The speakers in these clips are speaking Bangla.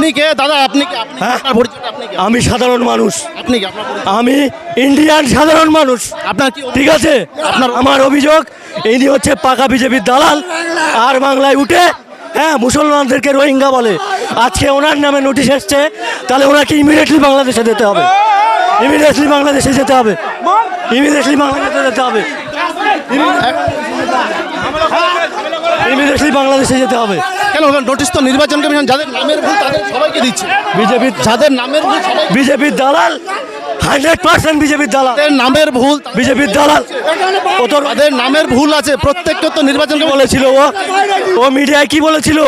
আপনি কে দাদা? আপনি কে? আপনার পরিচয়টা আপনি কে? আমি সাধারণ মানুষ, আপনি কি আপনার পরিচয়? আমি ইন্ডিয়ান সাধারণ মানুষ। আপনার কি ঠিক আছে, আমার অভিযোগ ইনি হচ্ছে পাকা বিজেপির দালাল, আর বাংলায় উঠে হ্যাঁ মুসলমানদেরকে রোহিঙ্গা বলে। আজকে ওনার নামে নোটিশ এসছে, তাহলে ওনাকে ইমিডিয়েটলি বাংলাদেশে যেতে হবে, ইমিডিয়েটলি বাংলাদেশে যেতে হবে, ইমিডিয়েটলি বাংলাদেশে যেতে হবে, ইমিডিয়েটলি বাংলাদেশে যেতে হবে। কেন নোটিশ তো নির্বাচন কমিশন যাদের নামের ভুল তাদের সবাইকে দিচ্ছে। বিজেপির যাদের নামের ভুল সবাই বিজেপির দালাল, 100% বিজেপির দালাল, যাদের নামের ভুল বিজেপির দালাল। ও তো তাদের নামের ভুল আছে, প্রত্যেককে তো নির্বাচন কমিশন বলেছিল, ও মিডিয়ায় কি বলেছিল,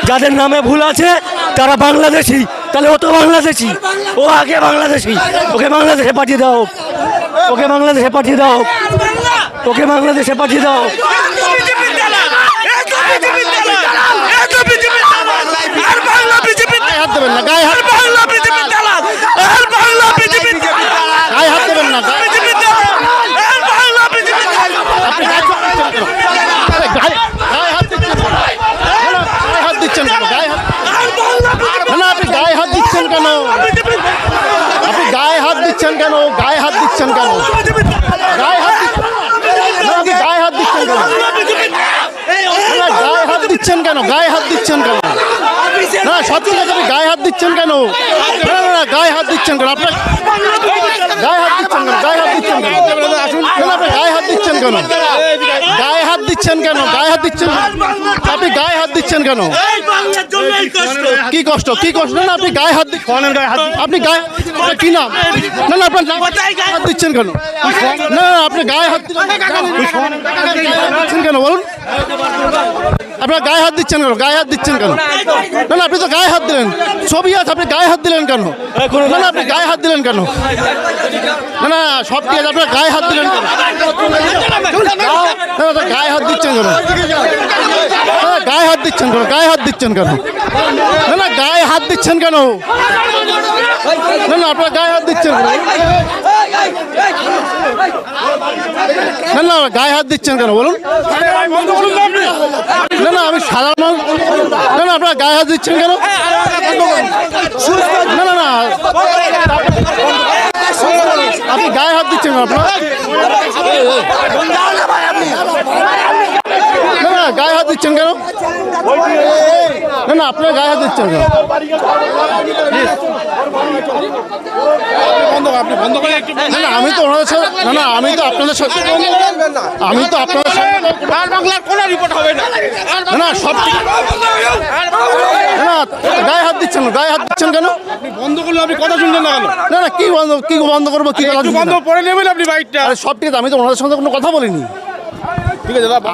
যাদের নামে ভুল আছে তারা বাংলাদেশি। তাহলে ও তো বাংলাদেশি, ও আগে বাংলাদেশি, ওকে বাংলাদেশে পাঠিয়ে দাও, ওকে বাংলাদেশে পাঠিয়ে দাও, ওকে বাংলাদেশে পাঠিয়ে দাও। গায়ে হাত দেবেন না, গায়ে হাত গায়ে হাত দেবেন না। আপনি গায়ে হাত দিচ্ছেন কেন? গায়ে হাত না, আপনি গায়ে হাত দিচ্ছেন কেন? আপনি গায়ে হাত দিচ্ছেন কেন? গায়ে হাত দিচ্ছেন কেন? গায়ে হাত আপনি গায়ে হাত দিচ্ছেন কেন? গায়ে হাত দিচ্ছেন কেন? গায়ে হাত দিচ্ছেন কেন? না সত্যি কথা, আপনি গায়ে হাত দিচ্ছেন কেন? না না না, গায়ে হাত দিচ্ছেন কেন? আপনার গায়ে হাত দিচ্ছেন কেন? গায়ে হাত দিচ্ছেন কেন? আপনি গায়ে হাত দিচ্ছেন কেন? গায়ে হাত দিচ্ছেন কেন? গায়ে হাত দিচ্ছেন, আপনি গায়ে হাত দিচ্ছেন কেন? কি কষ্ট, কি কষ্ট? না আপনি গায়ে হাত দিচ্ছেন, আপনি গায়ে কি নাম? না না আপনার নাম হাত দিচ্ছেন কেন? না না আপনি গায়ে হাত দিচ্ছেন কেন বলুন? আপনার গায়ে হাত দিচ্ছেন কেন? গায়ে হাত দিচ্ছেন কেন? না না আপনি তো গায়ে হাত দিলেন, ছবি আছে, আপনি গায়ে হাত দিলেন কেন? না না আপনি গায়ে হাত দিলেন কেন? না না সব ঠিক আছে, আপনার গায়ে হাত দিলেন কেন? না না গায়ে হাত দিচ্ছেন কেন? গায়ে হাত দিচ্ছেন কেন? গায়ে হাত দিচ্ছেন কেন? না না গায়ে হাত দিচ্ছেন কেন? না না আপনার গায়ে হাত দিচ্ছেন কেন? না না গায়ে হাত দিচ্ছেন কেন বলুন? না না আমি সাধারণ, না না আপনার গায়ে হাত দিচ্ছেন কেন? না না না আপনি গায়ে হাত দিচ্ছেন কেন? আপনার না না গায়ে হাত দিচ্ছেন কেন? না না আপনার গায়ে হাত দিচ্ছেন কেন? না না আমি তো ওনাদের সাথে, না না আমি তো আপনাদের সাথে, আমি তো আপনাদের সাথে বাংলার কোনো রিপোর্ট হবে না। না না সব ঠিক, না গায়ে হাত দিচ্ছেন, গায়ে হাত দিচ্ছেন কেন? বন্ধ করলে আপনি কথা শুনছেন না কেন? না না কি বন্ধ করবো, কি কথা বন্ধ পরে নেবেন আপনি বাইকটা। সব ঠিক আছে, আমি তো ওনাদের সঙ্গে কোনো কথা বলিনি। ঠিক আছে দাদা।